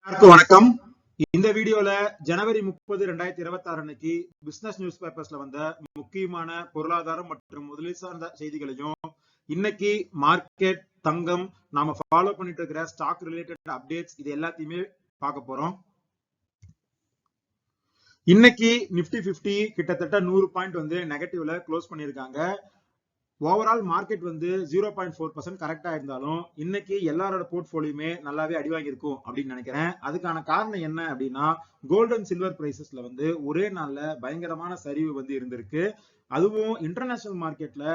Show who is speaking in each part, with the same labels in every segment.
Speaker 1: எல்லாருக்கும் வணக்கம். இந்த வீடியோல ஜனவரி 30, 2026 அன்னைக்கு பிசினஸ் நியூஸ் பேப்பர்ஸ்ல வந்த முக்கியமான பொருளாதாரம் மற்றும் முதலீடு சார்ந்த செய்திகளையும், இன்னைக்கு மார்க்கெட், தங்கம், நாம ஃபாலோ பண்ணிட்டு இருக்கிற ஸ்டாக் ரிலேட்டட் அப்டேட்ஸ் இது எல்லாத்தையுமே பார்க்க போறோம். இன்னைக்கு நிப்டி 50 கிட்டத்தட்ட 100 பாயிண்ட் வந்து நெகட்டிவ்ல க்ளோஸ் பண்ணிருக்காங்க. ஓவரால் மார்க்கெட் வந்து 0.4% கரெக்டா இருந்தாலும் இன்னைக்கு எல்லாரோட போர்ட்போலியோமே நல்லாவே அடி வாங்கியிருக்கும் அப்படின்னு நினைக்கிறேன். அதுக்கான காரணம் என்ன அப்படின்னா, கோல்டு அண்ட் சில்வர் பிரைசஸ்ல வந்து ஒரே நாள்ல பயங்கரமான சரிவு வந்து இருந்திருக்கு. அதுவும் இன்டர்நேஷனல் மார்க்கெட்ல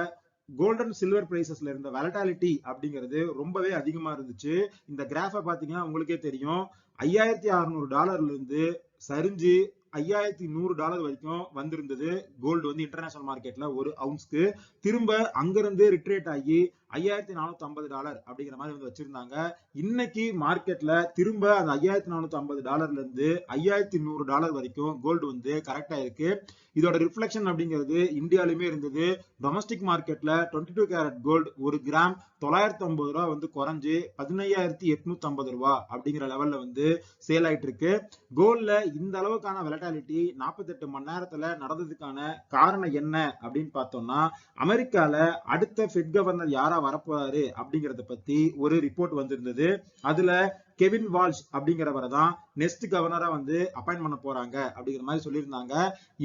Speaker 1: கோல்டு அண்ட் சில்வர் பிரைசஸ்ல இருந்த வாலட்டாலிட்டி அப்படிங்கிறது ரொம்பவே அதிகமா இருந்துச்சு. இந்த கிராஃபை பாத்தீங்கன்னா உங்களுக்கே தெரியும். $5600 இருந்து சரிஞ்சு $5100 வரைக்கும் வந்திருந்தது கோல்டு வந்து இன்டர்நேஷனல் மார்க்கெட்ல ஒரு அவுன்ஸ்க்கு. திரும்ப அங்கிருந்து ரிட்ரேட் ஆகி $5450 அப்படிங்கிற மாதிரி வந்து வச்சிருந்தாங்க. இன்னைக்கு மார்க்கெட்ல திரும்ப அந்த $5450 இருந்து $5100 வரைக்கும் கோல்டு வந்து கரெக்டா இருக்கு. இதோட ரிஃப்ளெக்ஷன் அப்படிங்கிறது இந்தியாலுமே இருந்தது. டொமஸ்டிக் மார்க்கெட்ல 22 கேரட் கோல்டு ஒரு கிராம் $950 வந்து குறைஞ்சு $15850 அப்படிங்கிற லெவல்ல வந்து சேல் ஆயிட்டு இருக்கு. கோல்ட்ல இந்த அளவுக்கான வாலட்டாலிட்டி 48 மணி நேரத்துல நடந்ததுக்கான காரணம் என்ன அப்படின்னு பார்த்தோம்னா, அமெரிக்கால அடுத்த ஃபெட் கவர்னர் யாரா வரப்போறாரு அப்படிங்கறத பத்தி ஒரு ரிப்போர்ட் வந்திருந்தது. அதுல கெவின் வால்ஷ் அப்படிங்கிறவரை தான் நெக்ஸ்ட் கவர்னரா வந்து அப்பாயிண்ட் பண்ண போறாங்க அப்படிங்கிற மாதிரி சொல்லியிருந்தாங்க.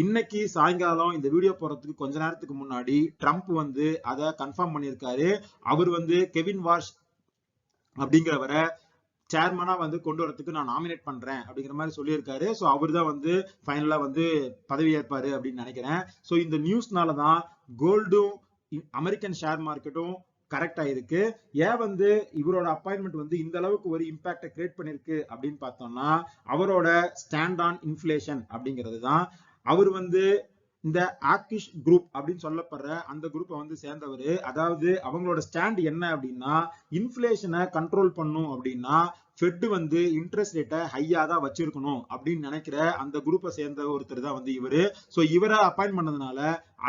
Speaker 1: இன்னைக்கு சாயங்காலம் இந்த வீடியோ போறதுக்கு கொஞ்ச நேரத்துக்கு முன்னாடி ட்ரம்ப் வந்து அதை கன்ஃபார்ம் பண்ணியிருக்காரு. அவர் வந்து கெவின் வால்ஷ் அப்படிங்கிறவரை சேர்மனா வந்து கொண்டு வரதுக்கு நான் நாமினேட் பண்றேன் அப்படிங்கிற மாதிரி சொல்லியிருக்காரு. ஸோ அவர் தான் வந்து ஃபைனலா வந்து பதவி ஏற்பாரு அப்படின்னு நினைக்கிறேன். ஸோ இந்த நியூஸ்னாலதான் கோல்டும் அமெரிக்கன் ஷேர் மார்க்கெட்டும் கரெக்டா இருக்கு. ஏன் வந்து இவரோட அப்பாயின்மெண்ட் வந்து இந்த அளவுக்கு ஒரு இம்பாக்ட கிரியேட் பண்ணிருக்கு அப்படின்னு பார்த்தோம்னா, அவரோட ஸ்டாண்ட் ஆன் இன்ஃபிளேஷன் அப்படிங்கிறது தான். அவர் வந்து இந்த ஆக்கிஷ் குரூப் அப்படின்னு சொல்லப்படுற அந்த குரூப்பை வந்து சேர்ந்தவர். அதாவது அவங்களோட ஸ்டாண்ட் என்ன அப்படின்னா, இன்ஃபிளேஷனை கண்ட்ரோல் பண்ணும் அப்படின்னா ஃபெட் வந்து இன்ட்ரெஸ்ட் ரேட்டை ஹையா தான் வச்சிருக்கணும் அப்படின்னு நினைக்கிற அந்த குரூப்பை சேர்ந்த ஒருத்தர் தான் வந்து இவரு. ஸோ இவரை அப்பாயிண்ட் பண்ணதுனால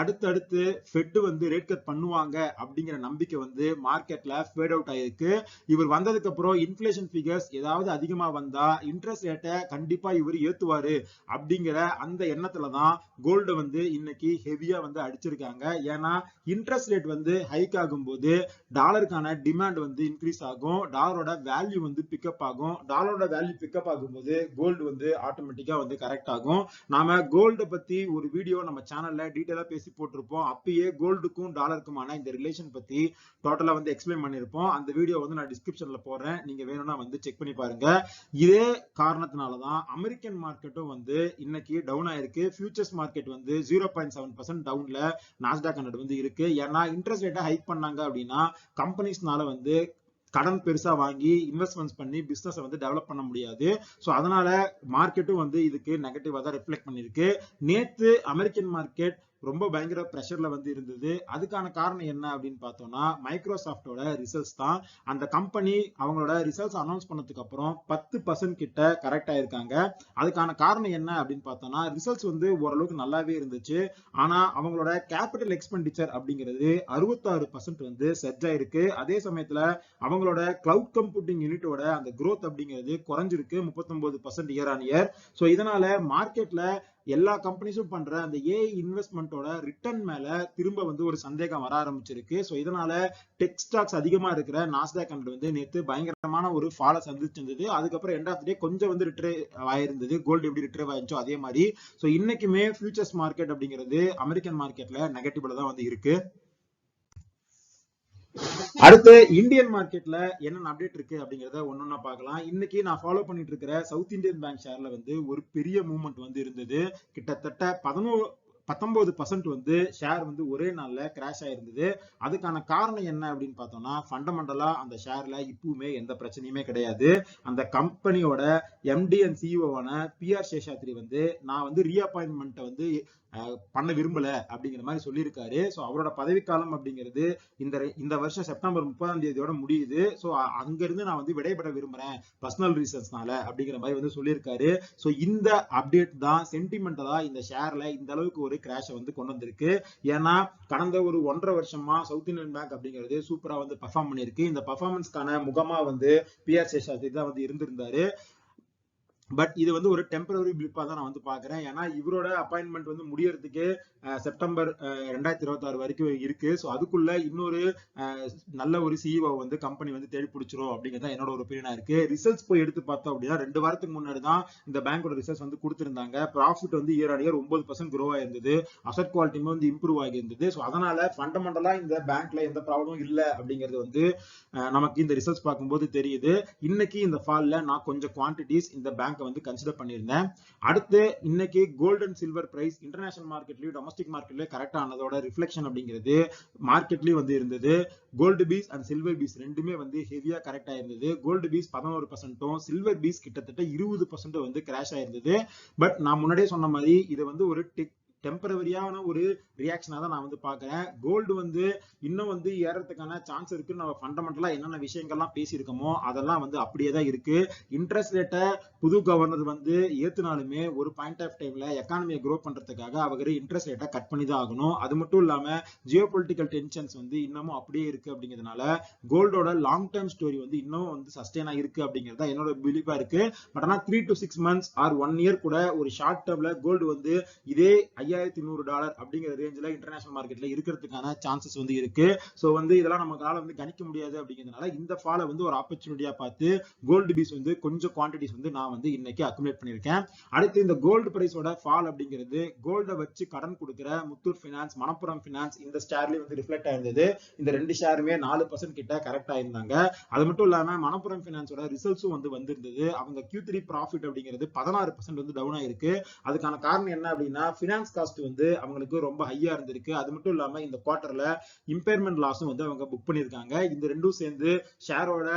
Speaker 1: அடுத்தடுத்து ஃபெட் வந்து ரேட் கட் பண்ணுவாங்க அப்படிங்கிற நம்பிக்கை வந்து மார்க்கெட்ல ஃபேட் அவுட் ஆயிருக்கு. இவர் வந்ததுக்கு அப்புறம் இன்ஃபிளேஷன் ஃபிகர்ஸ் ஏதாவது அதிகமா வந்தா இன்ட்ரெஸ்ட் ரேட்டை கண்டிப்பா இவர் ஏத்துவாரு அப்படிங்கிற அந்த எண்ணத்துல தான் கோல்டு வந்து இன்னைக்கு ஹெவியா வந்து அடிச்சிருக்காங்க. ஏன்னா இன்ட்ரெஸ்ட் ரேட் வந்து ஹைக் ஆகும் போது டாலருக்கான டிமாண்ட் வந்து இன்க்ரீஸ் ஆகும், டாலரோட வேல்யூ வந்து பிக்கப் ஆகும். டாலரோட வேல்யூ பிக்கப் ஆகும்போது கோல்டு வந்து ஆட்டோமேட்டிக்கா வந்து கரெக்ட் ஆகும். நாம கோல்டு பத்தி ஒரு வீடியோ நம்ம சேனல்ல டீடைலா பேசி போட்டிருப்போம். அப்பயே கோல்டுக்கும் டாலருக்குமான இந்த ரிலேஷன் பத்தி டோட்டலா வந்து எக்ஸ்பிளைன் பண்ணிருப்போம். அந்த வீடியோ வந்து நான் டிஸ்கிரிப்ஷன்ல போடுறேன், நீங்க வேணும்னா வந்து செக் பண்ணி பாருங்க. இதே காரணத்தினாலதான் அமெரிக்கன் மார்க்கெட்டும் வந்து இன்னைக்கு டவுன் ஆயிருக்கு. ஃபியூச்சர்ஸ் மார்க்கெட் வந்து 0.7% டவுன்ல நாஸ்டாக் 100 வந்து இருக்கு. ஏன்னா இன்ட்ரெஸ்ட் ரேட்டை ஹைக் பண்ணாங்க அப்படின்னா கம்பெனிஸ்னால வந்து கடன் பெருசா வாங்கி இன்வெஸ்ட்மெண்ட்ஸ் பண்ணி பிசினஸ் வந்து டெவலப் பண்ண முடியாது. ஸோ அதனால மார்க்கெட்டும் வந்து இதுக்கு நெகட்டிவா தான் ரிஃப்ளெக்ட் பண்ணிருக்கு. நேத்து அமெரிக்கன் மார்க்கெட் ரொம்ப பயங்கர பிரஷர்ல வந்து இருந்தது. அதுக்கான காரணம் என்ன அப்படின்னு பார்த்தோம்னா, மைக்ரோசாஃப்டோட ரிசல்ட்ஸ் தான். அந்த கம்பெனி அவங்களோட ரிசல்ட்ஸ் அனௌன்ஸ் பண்ணதுக்கு அப்புறம் 10% கிட்ட கரெக்ட் ஆயிருக்காங்க. அதுக்கான காரணம் என்ன அப்படின்னு பார்த்தோம்னா, ரிசல்ட்ஸ் வந்து ஓரளவுக்கு நல்லாவே இருந்துச்சு. ஆனா அவங்களோட கேபிட்டல் எக்ஸ்பெண்டிச்சர் அப்படிங்கிறது 66% வந்து சர்ஜ் ஆயிருக்கு. அதே சமயத்துல அவங்களோட கிளவுட் கம்ப்யூட்டிங் யூனிட்டோட அந்த growth அப்படிங்கிறது குறைஞ்சிருக்கு 39% இயர் ஆன் இயர். ஸோ இதனால மார்க்கெட்ல எல்லா கம்பெனிஸும் பண்ற அந்த ஏஐ இன்வெஸ்ட்மெண்ட்டோட ரிட்டர்ன் மேல திரும்ப வந்து ஒரு சந்தேகம் வர ஆரம்பிச்சிருக்கு. ஸோ இதனால டெக் ஸ்டாக்ஸ் அதிகமா இருக்கிற நாஸ்டாக் 100 வந்து நேற்று பயங்கரமான ஒரு ஃபால சந்திச்சிருந்தது. அதுக்கப்புறம் எண்ட் ஆஃப் டே கொஞ்சம் வந்து ரிட்ரீவ் ஆயிருந்தது. கோல்டு எப்படி ரிட்ரீவ் ஆயிருச்சோ அதே மாதிரி. ஸோ இன்னைக்குமே ஃபியூச்சர்ஸ் மார்க்கெட் அப்படிங்கிறது அமெரிக்கன் மார்க்கெட்ல நெகட்டிவ்ல தான் வந்து இருக்கு. அடுத்து இந்தியன் மார்க்கெட்ல என்ன அப்டேட் இருக்கு அப்படிங்கறத ஒன்னொன்னா பார்க்கலாம். இன்னைக்கு நான் ஃபாலோ பண்ணிட்டு இருக்கிற சவுத் இந்தியன் பேங்க் ஷேர்ல வந்து ஒரு பெரிய மூவ்மெண்ட் வந்து இருந்தது. கிட்டத்தட்ட 19% வந்து ஷேர் வந்து ஒரே நாள்ல கிராஷ் ஆயிருந்தது. அதுக்கான காரணம் என்ன அப்படின்னு பார்த்தோம்னா, ஃபண்டமெண்டலா அந்த ஷேர்ல இப்பவுமே எந்த பிரச்சனையுமே கிடையாது. அந்த கம்பெனியோட எம்டி அண்ட் சிஇஓவான PR சேஷாத்ரி வந்து நான் வந்து ரீஅப்பாயின்மெண்ட் வந்து பண்ண விரும்பல அப்படிங்கிற மாதிரி சொல்லியிருக்காரு. ஸோ அவரோட பதவிக்காலம் அப்படிங்கிறது இந்த வருஷம் செப்டம்பர் 30 முடியுது. ஸோ அங்கிருந்து நான் வந்து விடைபெற விரும்புறேன் பர்சனல் ரீசன்ஸ்னால அப்படிங்கிற மாதிரி வந்து சொல்லியிருக்காரு. ஸோ இந்த அப்டேட் தான் சென்டிமெண்டலா இந்த ஷேர்ல இந்த அளவுக்கு ஒரு கிராஷை வந்து கொண்டு வந்திருக்கு. ஏன்னா கடந்த ஒரு 1.5 வருஷமா சவுத் இந்தியன் பேங்க் அப்படிங்கிறது சூப்பரா வந்து பெர்ஃபார்ம் பண்ணிருக்கு. இந்த பெர்ஃபார்மன்ஸ்க்கான முகமா வந்து PR சேஷாத்ரி தான் வந்து இருந்திருந்தாரு. பட் இது வந்து ஒரு டெம்பரரி பிளிப்பா தான் நான் வந்து பாக்குறேன். ஏன்னா இவரோட அப்பாயின்மெண்ட் வந்து முடியறதுக்கு செப்டம்பர் 2026 வரைக்கும் இருக்கு. ஸோ அதுக்குள்ள இன்னொரு நல்ல ஒரு சிஇஓ வந்து கம்பெனி வந்து தேடி பிடிச்சிரும் அப்படிங்கிறது என்னோட ஒரு ஒப்பீனியனா இருக்கு. ரிசல்ட்ஸ் போய் எடுத்து பார்த்தோம் அப்படின்னா 2 வாரத்துக்கு முன்னாடி தான் இந்த பேங்கோட ரிசல்ட்ஸ் வந்து கொடுத்திருந்தாங்க. ப்ராஃபிட் வந்து இயர் ஆன் இயர் 9% க்ரோ ஆயிருந்தது. அசட் குவாலிட்டியுமே வந்து இம்ப்ரூவ் ஆகியிருந்தது. ஸோ அதனால ஃபண்டமெண்டலா இந்த பேங்க்ல எந்த ப்ராப்ளமும் இல்லை அப்படிங்கிறது வந்து நமக்கு இந்த ரிசல்ட்ஸ் பார்க்கும்போது தெரியுது. இன்னைக்கு இந்த ஃபால்ல நான் கொஞ்சம் குவான்டிட்டிஸ் இந்த பேங்க் வந்து கன்சிடர் பண்ணியிருந்தேன். அடுத்து இன்னைக்கு gold and silver price international மார்க்கெட்லயும் டொமஸ்டிக் மார்க்கெட்லயும் கரெக்டா ஆனதோட ரிஃப்ளெக்ஷன் அப்படிங்கிறது மார்க்கெட்லயும் வந்து இருந்தது. கோல்டு பீஸ் அண்ட் சில்வர் பீஸ் ரெண்டுமே வந்து ஹெவியா கரெக்டா இருந்தது. கோல்டு பீஸ் 11%, சில்வர் பீஸ் கிட்டத்தட்ட 20% வந்து கிராஷ் ஆயிருந்தது. பட் நான் முன்னாடியே சொன்ன மாதிரி இது வந்து ஒரு டெம்பரவரியான ஒரு ரியாக்ஷனா தான் நான் வந்து பாக்குறேன். கோல்டு வந்து இன்னும் வந்து ஏறதுக்கான சான்ஸ் இருக்கு. நம்ம ஃபண்டமெண்டலா என்னென்ன விஷயங்கள்லாம் பேசியிருக்கோமோ அதெல்லாம் வந்து அப்படியே தான் இருக்கு. இன்ட்ரெஸ்ட் ரேட்டை புது கவர்னர் வந்து ஏத்துனாலுமே ஒரு பாயிண்ட் ஆஃப் டைம்ல எக்கானமியை க்ரோ பண்றதுக்காக அவர் இன்ட்ரெஸ்ட் ரேட்டை கட் பண்ணி தான் ஆகணும். அது மட்டும் இல்லாம ஜியோ பொலிட்டிக்கல் டென்ஷன்ஸ் வந்து இன்னமும் அப்படியே இருக்கு அப்படிங்கிறதுனால கோல்டோட லாங் டேர்ம் ஸ்டோரி வந்து இன்னும் வந்து சஸ்டெயினா இருக்கு அப்படிங்கிறதா என்னோட பிலீஃபா இருக்கு. பட் ஆனா 3 to 6 months ஆர் 1 year கூட ஒரு ஷார்ட் டேர்ம்ல கோல்டு வந்து இதே $5100 அப்படிங்கிற ரேஞ்சில் இன்டர்நேஷனல் மார்க்கெட்ல இருக்கிறதுக்கான சான்சஸ் வந்து இருக்கு. ஸோ வந்து இதெல்லாம் நம்மளால வந்து கணிக்க முடியாது அப்படிங்கிறதுனால இந்த ஃபாலை வந்து ஒரு ஆப்பர்ச்சுனிட்டியா பார்த்து கோல்டு பீஸ் வந்து கொஞ்சம் குவான்டிட்டிஸ் வந்து நான் வந்து இன்னைக்கு அக்குமுலேட் பண்ணியிருக்கேன். அடுத்து இந்த கோல்டு பிரைஸோட ஃபால் அப்படிங்கிறது கோல்டை வச்சு கடன் கொடுக்குற முத்தூட் ஃபினான்ஸ், மணப்புரம் ஃபினான்ஸ் இந்த ஷேர்லயும் வந்து ரிஃப்ளெக்ட் ஆயிருந்தது. இந்த 2 ஷேருமே 4% கிட்ட கரெக்ட் ஆயிருந்தாங்க. அது மட்டும் இல்லாம மணப்புரம் ஃபினான்ஸோட ரிசல்ட்ஸும் வந்து வந்திருந்தது. அவங்க Q3 ப்ராஃபிட் அப்படிங்கிறது 16% வந்து டவுன் ஆயிருக்கு. அதுக்கான காரணம் என்ன அப்படின்னா ஃபினான்ஸ் காஸ்ட் வந்து அவங்களுக்கு ரொம்ப ஹையா இருந்திருக்கு. அது மட்டும் இல்லாம இந்த குவார்டர்ல இம்பேர்மெண்ட் லாஸும் வந்து அவங்க புக் பண்ணிருக்காங்க. இந்த ரெண்டும் சேர்ந்து ஷேரோட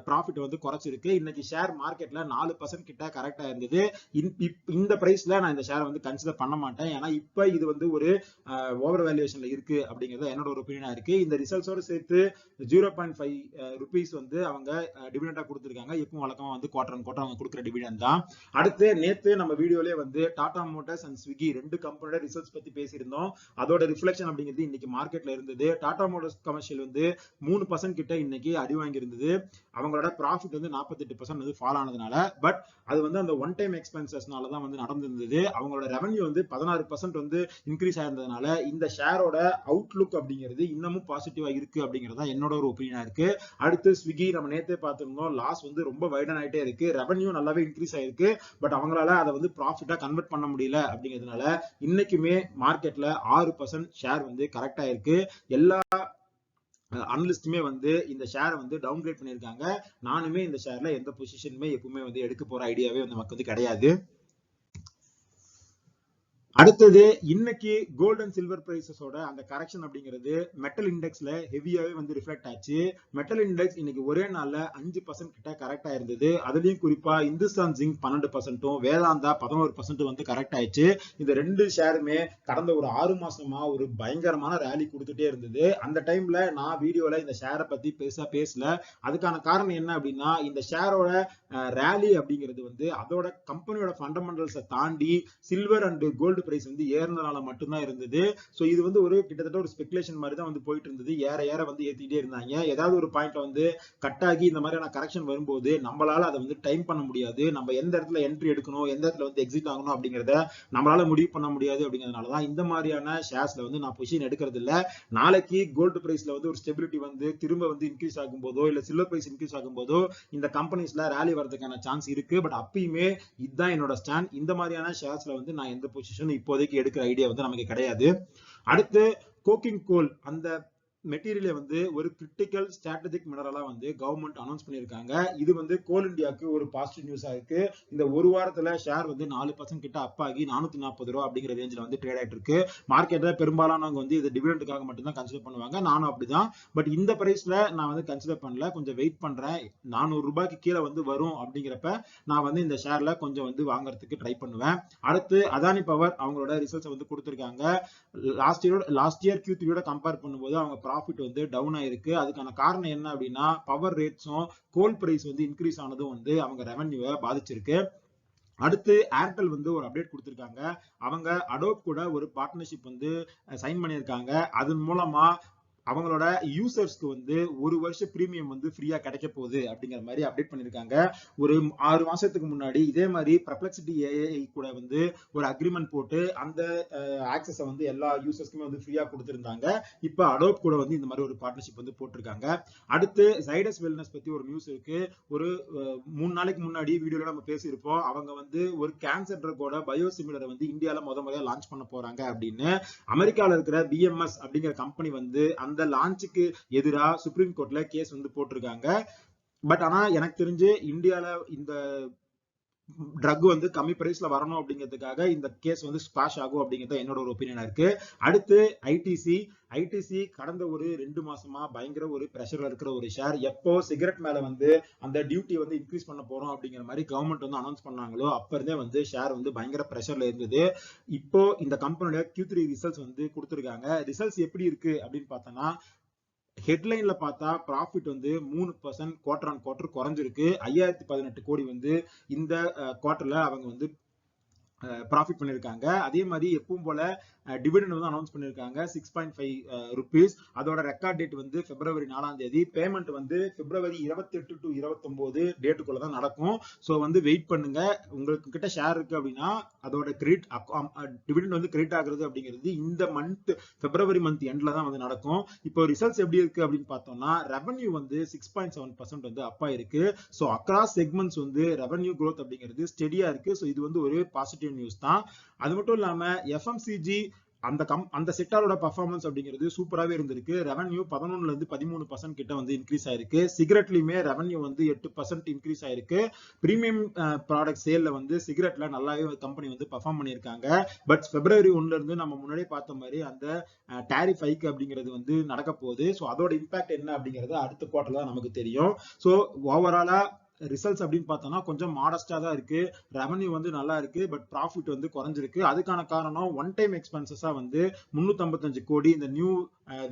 Speaker 1: ப்ராஃபிட் வந்து குறைச்சிருக்கு. இன்னைக்கு ஷேர் மார்க்கெட்ல 4% கிட்ட கரெக்டா இருந்தது. இந்த பிரைஸ்ல நான் இந்த ஷேரை வந்து கன்சிடர் பண்ண மாட்டேன். ஏன்னா இப்ப இது வந்து ஒரு ஓவர் வேல்யூவேஷன்ல இருக்கு அப்படிங்கிறது என்னோட ஒரு ஒப்பீனியனா இருக்கு. இந்த ரிசல்ட்ஸோட சேர்த்து 0.5 rupees வந்து அவங்க டிவிடெண்டா கொடுத்திருக்காங்க. எப்பவும் வழக்கமா வந்து குவார்டர் அவங்க கொடுக்குற டிவிடெண்ட் தான். அடுத்து நேத்து நம்ம வீடியோலயே வந்து டாடா மோட்டார்ஸ் அண்ட் ஸ்விக்கி ரெண்டு கம்பெனியோட ரிசல்ட்ஸ் பத்தி பேசியிருந்தோம். அதோட ரிஃப்ளெக்ஷன் அப்படிங்கிறது இன்னைக்கு மார்க்கெட்ல இருந்தது. டாடா மோட்டார்ஸ் கமர்ஷியல் வந்து 3% கிட்ட இன்னைக்கு அடி வாங்கி இருந்தது. அவங்களோட ப்ராஃபிட் வந்து 48% வந்து ஃபால் ஆனதுனால. பட் அது வந்து அந்த ஒன் டைம் எக்ஸ்பென்சஸ்னால தான் வந்து நடந்திருந்தது. அவங்களோட ரெவன்யூ வந்து 16% வந்து இன்க்ரீஸ் ஆயிருந்ததுனால இந்த ஷேரோட அவுட்லுக் அப்படிங்கிறது இன்னமும் பாசிட்டிவா இருக்கு அப்படிங்கிறது தான் என்னோட ஒரு ஒப்பீனியனா இருக்கு. அடுத்து ஸ்விக்கி நம்ம நேத்தே பார்த்திருந்தோம். லாஸ் வந்து ரொம்ப வைடன் ஆயிட்டே இருக்கு. ரெவன்யூ நல்லாவே இன்க்ரீஸ் ஆயிருக்கு. பட் அவங்களால அதை வந்து ப்ராஃபிட்டா கன்வெர்ட் பண்ண முடியல அப்படிங்கிறதுனால இன்னைக்குமே மார்க்கெட்ல 6% ஷேர் வந்து கரெக்டா இருக்கு. எல்லா அனலிஸ்டுமே வந்து இந்த ஷேரை வந்து டவுன் கிரேட் பண்ணியிருக்காங்க. நானுமே இந்த ஷேர்ல எந்த பொசிஷனுமே எப்பவுமே வந்து எடுக்க போற ஐடியாவே வந்து நமக்கு வந்து கிடையாது. அடுத்தது இன்னைக்கு கோல்ட் அண்ட் சில்வர் பிரைசஸோட அந்த கரெக்ஷன் அப்படிங்கிறது மெட்டல் இண்டெக்ஸ்ல ஹெவியாவே வந்து ரிஃப்ளெக்ட் ஆச்சு. மெட்டல் இண்டெக்ஸ் இன்னைக்கு ஒரே நாள்ல 5% கிட்ட கரெக்டா இருந்தது. அதுலயும் குறிப்பா இந்துஸ்தான் ஜிங்க் 12%, வேதாந்தா 11% வந்து கரெக்ட் ஆயிடுச்சு. இந்த ரெண்டு ஷேருமே கடந்த ஒரு 6 மாசமா ஒரு பயங்கரமான ரேலி கொடுத்துட்டே இருந்தது. அந்த டைம்ல நான் வீடியோல இந்த ஷேரை பத்தி பெருசா பேசல. அதுக்கான காரணம் என்ன அப்படின்னா இந்த ஷேரோட ரேலி அப்படிங்கிறது வந்து அதோட கம்பெனியோட ஃபண்டமெண்டல்ஸை தாண்டி சில்வர் அண்ட் கோல்டு பிரைஸ் வந்து ஏறனால மட்டும்தான் இருந்தது. சோ இது வந்து ஒரு கிட்டத்தட்ட ஒரு ஸ்பெகுலேஷன் மாதிரி தான் வந்து போயிட்டு இருந்தது. ஏற வந்து ஏத்திட்டே இருந்தாங்க. ஏதாவது ஒரு பாயிண்ட்ல வந்து கட் ஆகி இந்த மாதிரியான கரெக்ஷன் வரும்போது நம்மளால அதை வந்து டைம் பண்ண முடியாது. நம்ம எந்த இடத்துல என்ட்ரி எடுக்கணும், எந்த இடத்துல வந்து எக்ஸிட் ஆகணும் அப்படிங்கறத நம்மளால முடிவு பண்ண முடியாது. அப்படிங்கிறதுனாலதான் இந்த மாதிரியான ஷேர்ஸ்ல வந்து நான் பொசிஷன் எடுக்கிறது இல்ல. நாளைக்கு கோல்டு பிரைஸ்ல வந்து ஒரு ஸ்டெபிலிட்டி வந்து திரும்ப வந்து இன்க்ரீஸ் ஆகும் போதோ இல்ல சில்வர் பிரைஸ் இன்க்ரீஸ் ஆகும் போதோ இந்த கம்பெனிஸ்ல ரேலி வரதுக்கான சான்ஸ் இருக்கு. பட் அப்பயுமே இதுதான் என்னோட ஸ்டாண்ட். இந்த மாதிரியான ஷேர்ஸ்ல வந்து நான் எந்த பொசிஷன் இப்போதைக்கு எடுக்கிற ஐடியா வந்து நமக்கு கிடையாது. அடுத்து கோக்கிங் கோல் அந்த மெட்டீரியலை வந்து ஒரு கிரிட்டிக்கல் ஸ்ட்ராட்டஜிக் மினரலா வந்து கவர்மெண்ட் அனௌன்ஸ் பண்ணிருக்காங்க. இது வந்து கோல் இந்தியாவுக்கு ஒரு பாசிட்டிவ் நியூஸா இருக்கு. இந்த ஒரு வாரத்துல ஷேர் வந்து 4% கிட்ட அப் ஆகி 440 ரூபா அப்படிங்கிற ரேஞ்சில் வந்து ட்ரேட் ஆயிட்டு இருக்கு. மார்க்கெட்ல பெரும்பாலானவங்க வந்து இது டிவிடெண்டுக்காக மட்டும்தான் கன்சிடர் பண்ணுவாங்க. நானும் அப்படிதான். பட் இந்த பிரைஸ்ல நான் வந்து கன்சிடர் பண்ணல. கொஞ்சம் வெயிட் பண்றேன். 400 ரூபாய்க்கு கீழே வந்து வரும் அப்படிங்கிறப்ப நான் வந்து இந்த ஷேர்ல கொஞ்சம் வந்து வாங்குறதுக்கு ட்ரை பண்ணுவேன். அடுத்து அதானி பவர் அவங்களோட ரிசல்ட்ஸ் வந்து கொடுத்திருக்காங்க. லாஸ்ட் இயர் Q3 கம்பேர் பண்ணும்போது அவங்க ப்ராஃபிட் வந்து டவுன் ஆயிருக்கு. அதுக்கான காரணம் என்ன அப்படின்னா பவர் ரேட்ஸும் கோல் பிரைஸ் வந்து இன்க்ரீஸ் ஆனதும் வந்து அவங்க ரெவன்யூவை பாதிச்சிருக்கு. அடுத்து ஏர்டெல் வந்து ஒரு அப்டேட் கொடுத்திருக்காங்க. அவங்க அடோப் கூட ஒரு பார்ட்னர்ஷிப் வந்து சைன் பண்ணியிருக்காங்க. அதன் மூலமா அவங்களோட யூசர்ஸ்க்கு வந்து ஒரு வருஷம் பிரீமியம் வந்து ஃப்ரீயா கிடைக்க போகுது அப்படிங்கிற மாதிரி அப்டேட் பண்ணிருக்காங்க. ஒரு 6 மாசத்துக்கு முன்னாடி இதே மாதிரி Perplexity AI கூட வந்து ஒரு அக்ரிமெண்ட் போட்டு அந்த ஆக்சஸை வந்து எல்லா யூசர்ஸ்க்குமே வந்து ஃப்ரீயா கொடுத்திருந்தாங்க. இப்ப அடோப் கூட வந்து இந்த மாதிரி ஒரு பார்ட்னர்ஷிப் வந்து போட்டிருக்காங்க. அடுத்து ஜைடஸ் வெல்னஸ் பத்தி ஒரு நியூஸ் இருக்கு. ஒரு 3 நாளைக்கு முன்னாடி வீடியோல நம்ம பேசியிருப்போம். அவங்க வந்து ஒரு கேன்சர் ட்ரக்கோட பயோசிமிலரை வந்து இந்தியால முறையா லான்ச் பண்ண போறாங்க அப்படின்னு. அமெரிக்கால இருக்கிற BMS அப்படிங்கிற கம்பெனி வந்து அந்த லான்ச்சுக்கு எதிரா சுப்ரீம் கோர்ட்ல கேஸ் வந்து போட்டிருக்காங்க. பட் ஆனா எனக்கு தெரிஞ்சு இந்தியால இந்த ட்ரக் வந்து கம்மி பிரைஸ்ல வரணும் அப்படிங்கிறதுக்காக இந்த கேஸ் வந்து ஸ்பாஷ் ஆகும் அப்படிங்கிறது என்னோட ஒரு ஒப்பீனியனா இருக்கு. அடுத்து ஐடிசி கடந்த ஒரு 2 மாசமா பயங்கர ஒரு பிரஷர்ல இருக்கிற ஒரு ஷேர். எப்போ சிகரெட் மேல வந்து அந்த டியூட்டி வந்து இன்க்ரீஸ் பண்ண போறோம் அப்படிங்கிற மாதிரி கவர்மெண்ட் வந்து அனௌன்ஸ் பண்ணாங்களோ அப்ப இருந்தே வந்து ஷேர் வந்து பயங்கர பிரஷர்ல இருந்தது. இப்போ இந்த கம்பெனியோட Q3 ரிசல்ட்ஸ் வந்து கொடுத்திருக்காங்க. ரிசல்ட்ஸ் எப்படி இருக்கு அப்படின்னு பார்த்தோம்னா ஹெட்லைன்ல பார்த்தா ப்ராஃபிட் வந்து 3% குவார்டர் ஆன் குவார்டர் குறைஞ்சிருக்கு. 5018 கோடி வந்து இந்த குவார்டர்ல அவங்க வந்து ப்ராஃபிட் பண்ணிருக்காங்க. அதே மாதிரி எப்பவும் போல டிவிடெண்ட் வந்து அனௌன்ஸ் பண்ணிருக்காங்க 6.5 rupees. அதோட ரெக்கார்ட் டேட் வந்து February 4ஆம் தேதி. பேமெண்ட் வந்து February 28 to 29 டேட்டுக்குள்ள தான் நடக்கும். சோ வந்து வெயிட் பண்ணுங்க. உங்களுக்கு கிட்ட ஷேர் இருக்கு அப்படின்னா அதோட கிரெடிட் டிவிடெண்ட் வந்து கிரெடிட் ஆகுறது அப்படிங்கிறது இந்த மந்த் February மந்த் எண்ட்ல தான் வந்து நடக்கும். இப்போ ரிசல்ட்ஸ் எப்படி இருக்கு அப்படின்னு பார்த்தோம்னா ரெவன்யூ வந்து 6.7% வந்து அப்பா இருக்கு. சோ அக்ராஸ் செக்மெண்ட்ஸ் வந்து ரெவன்யூ growth அப்படிங்கிறது ஸ்டெடியா இருக்கு. சோ இது வந்து ஒரு பாசிட்டிவ் நியூஸ் தான். அது மட்டும் இல்லாம FMCG அந்த செக்டாரோட பெர்ஃபார்மன்ஸ் அப்படிங்கிறது சூப்பராகவே இருந்திருக்கு. ரெவன்யூ 11ல இருந்து 13% கிட்ட வந்து இன்க்ரீஸ் ஆயிருக்கு. சிகரெட்லயுமே ரெவன்யூ வந்து 8% இன்க்ரீஸ் ஆயிருக்கு. பிரீமியம் ப்ராடக்ட் சேல்ல வந்து சிகரெட்ல நல்லாவே கம்பெனி வந்து பெர்ஃபார்ம் பண்ணியிருக்காங்க. பட் February 1ல இருந்து நம்ம முன்னாடியே பார்த்த மாதிரி அந்த டாரிஃப் ஹைக் அப்படிங்கிறது வந்து நடக்க போகுது. ஸோ அதோட இம்பாக்ட் என்ன அப்படிங்கிறது அடுத்த குவார்டர் தான் நமக்கு தெரியும். ஸோ ஓவராலா ரிசல்ட்ஸ் அப்படின்னு பார்த்தோம்னா கொஞ்சம் மாடஸ்டா தான் இருக்கு. ரெவன்யூ வந்து நல்லா இருக்கு. பட் ப்ராஃபிட் வந்து குறைஞ்சிருக்கு. அதுக்கான காரணம் ஒன் டைம் எக்ஸ்பென்சஸா வந்து 355 கோடி இந்த நியூ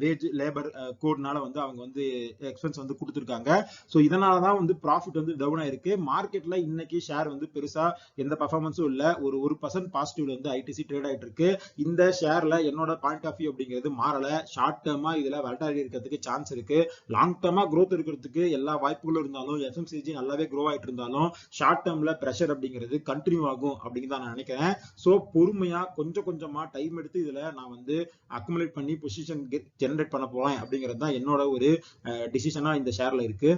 Speaker 1: வேஜ் லேபர் கோட்னால வந்து அவங்க வந்து எக்ஸ்பென்ஸ் வந்து கொடுத்துருக்காங்க. ஸோ இதனாலதான் வந்து ப்ராஃபிட் வந்து டவுன் ஆயிருக்கு. மார்க்கெட்ல இன்னைக்கு ஷேர் வந்து பெருசா எந்த பர்ஃபார்மன்ஸும் இல்ல. ஒரு 1% பாசிட்டிவ்ல வந்து ஐடிசி ட்ரேட் ஆயிட்டு இருக்கு. இந்த ஷேர்ல என்னோட பாயிண்ட் ஆஃப் வியூ அப்படிங்கிறது மாறல. ஷார்ட் டேர்மா இதுல வல்டாலிட்டி இருக்கிறதுக்கு சான்ஸ் இருக்கு. லாங் டேர்மா growth இருக்கிறதுக்கு எல்லா வாய்ப்புகளும் இருந்தாலும் FMCG நல்லாவே grow ஆயிட்டு இருந்தாலும் ஷார்ட் டேர்ம்ல பிரஷர் அப்படிங்கிறது கண்டினியூ ஆகும் அப்படின்னு தான் நான் நினைக்கிறேன். சோ பொறுமையா கொஞ்சமா டைம் எடுத்து இதுல நான் வந்து அக்குமுலேட் பண்ணி பொசிஷன் ஜெனரேட் பண்ண போறேன் அப்படிங்கிறது தான் என்னோட ஒரு டிசிஷனா இந்த ஷேர்ல இருக்கு.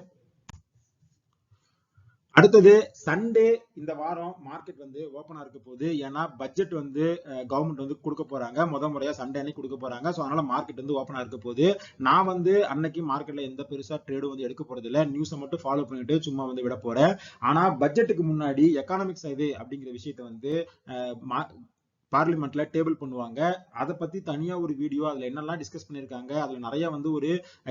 Speaker 1: அடுத்தது சண்டே இந்த வாரம் மார்க்கெட் வந்து ஓப்பனா இருக்க போகுது. ஏன்னா பட்ஜெட் வந்து கவர்மெண்ட் வந்து கொடுக்க போறாங்க. முறையா சண்டே அன்னைக்கு கொடுக்க போறாங்க. ஸோ அதனால மார்க்கெட் வந்து ஓப்பனா இருக்க போகுது. நான் வந்து அன்னைக்கு மார்க்கெட்ல எந்த பெருசா ட்ரேடும் வந்து எடுக்க போறது இல்லை. நியூஸை மட்டும் ஃபாலோ பண்ணிட்டு சும்மா வந்து விட போறேன். ஆனா பட்ஜெட்டுக்கு முன்னாடி எக்கானமிக் சர்வே அப்படிங்கிற விஷயத்த வந்து பார்லிமெண்ட்ல டேபிள் பண்ணுவாங்க. அதை பத்தி தனியா ஒரு வீடியோ அதுல என்னெல்லாம் டிஸ்கஸ் பண்ணிருக்காங்க. அதுல நிறைய வந்து ஒரு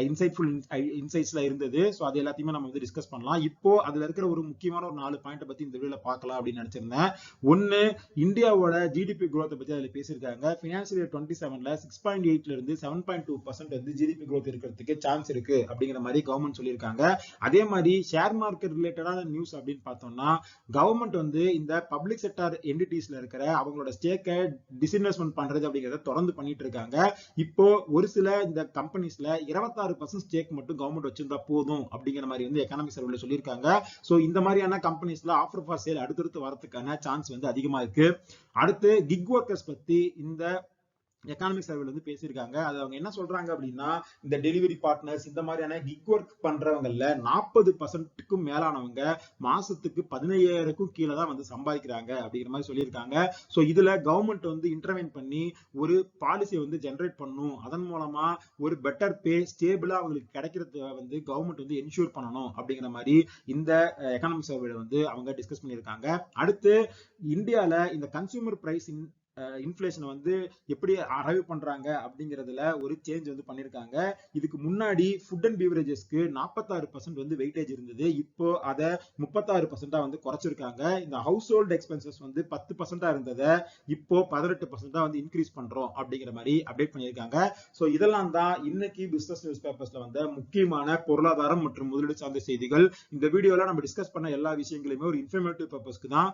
Speaker 1: இன்சைட்ஃபுல் இன்சைட்ஸ்ல இருந்தது. ஸோ அது எல்லாத்தையுமே நம்ம வந்து டிஸ்கஸ் பண்ணலாம். இப்போ அதுல இருக்கிற ஒரு முக்கியமான ஒரு 4 பாயிண்ட் பத்தி இந்த வீடியோல பார்க்கலாம் அப்படின்னு நினைச்சிருந்தேன். ஒன்னு, இந்தியாவோட ஜிடிபி growth பத்தி அதுல பேசியிருக்காங்க. பினான்சியல் இயர் 27ல 6.8ல இருந்து 7.2% வந்து ஜிடிபி growth இருக்கிறதுக்கு சான்ஸ் இருக்கு அப்படிங்கிற மாதிரி கவர்மெண்ட் சொல்லியிருக்காங்க. அதே மாதிரி ஷேர் மார்க்கெட் ரிலேட்டடான நியூஸ் அப்படின்னு பார்த்தோம்னா கவர்மெண்ட் வந்து இந்த பப்ளிக் செக்டார் என்டிட்டிஸ்ல இருக்கிற அவங்களோட ஸ்டேக் டிஸ்இன்வெஸ்ட்மென்ட் பண்றது அப்படிங்கறத தொடர்ந்து பண்ணிட்டு இருக்காங்க. இப்போ ஒரு சில இந்த கம்பெனிஸ்ல 26% ஸ்டேக் மட்டும் கவர்மெண்ட் வச்சிருந்தா போதும் அப்படிங்கிற மாதிரி வந்து எக்கனாமிக் சர்வேல சொல்லியிருக்காங்க. சோ இந்த மாதிரியான கம்பெனிஸ்ல ஆஃபர் ஃபார் சேல் அடுத்தடுத்து வரதுக்கான சான்ஸ் வந்து அதிகமா இருக்கு. அடுத்து கிக் ஒர்க்கர்ஸ் பத்தி இந்த எக்கானமிக் சர்வேல வந்து பேசியிருக்காங்க. அது அவங்க என்ன சொல்றாங்க அப்படின்னா இந்த டெலிவரி பார்ட்னர்ஸ் இந்த மாதிரியான கிக் ஒர்க் பண்றவங்கல 40%க்கும் மேலானவங்க மாசத்துக்கு 15,000க்கும் கீழே தான் வந்து சம்பாதிக்கிறாங்க அப்படிங்கிற மாதிரி சொல்லியிருக்காங்க. சோ இதுல கவர்மெண்ட் வந்து இன்டர்வென் பண்ணி ஒரு பாலிசியை வந்து ஜெனரேட் பண்ணும். அதன் மூலமா ஒரு பெட்டர் பே ஸ்டேபிளா அவங்களுக்கு கிடைக்கிறது வந்து கவர்மெண்ட் வந்து என்ஷூர் பண்ணணும் அப்படிங்கிற மாதிரி இந்த எக்கானமிக் சர்வேல வந்து அவங்க டிஸ்கஸ் பண்ணியிருக்காங்க. அடுத்து இந்தியால இந்த கன்சூமர் பிரைஸ் இன்ஃபிளேஷன் வந்து எப்படி அரைவ் பண்றாங்க அப்படிங்கறதுல ஒரு சேஞ்ச் வந்து பண்ணிருக்காங்க. இதுக்கு முன்னாடி ஃபுட் அண்ட் பீவரேஜஸ்க்கு 46% வந்து வெயிட்டேஜ் இருந்தது. இப்போ அதை 36% வந்து குறைச்சிருக்காங்க. இந்த ஹவுஸ் ஹோல்ட் எக்ஸ்பென்சஸ் வந்து 10% இருந்ததை இப்போ 18% வந்து இன்க்ரீஸ் பண்றோம் அப்படிங்கிற மாதிரி அப்டேட் பண்ணியிருக்காங்க. சோ இதெல்லாம் தான் இன்னைக்கு பிசினஸ் நியூஸ் பேப்பர்ஸ்ல வந்த முக்கியமான பொருளாதாரம் மற்றும் முதலீடு சார்ந்த செய்திகள். இந்த வீடியோல நம்ம டிஸ்கஸ் பண்ண எல்லா விஷயங்களுமே ஒரு இன்ஃபர்மேட்டிவ் பர்பஸ்க்கு தான்.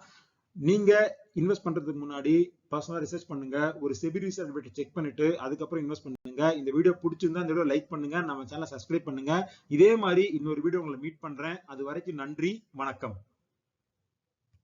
Speaker 1: நீங்க இன்வெஸ்ட் பண்றதுக்கு முன்னாடி பர்சனலா ரிசர்ச் பண்ணுங்க, ஒரு செபி ரிசர்ச் செக் பண்ணிட்டு அதுக்கப்புறம் இன்வெஸ்ட் பண்ணுங்க. இந்த வீடியோ பிடிச்சிருந்தா இந்த வீடியோ லைக் பண்ணுங்க, நம்ம சேனலை சப்ஸ்கிரைப் பண்ணுங்க. இதே மாதிரி இன்னொரு வீடியோ உங்களை மீட் பண்றேன். அது வரைக்கும் நன்றி, வணக்கம்.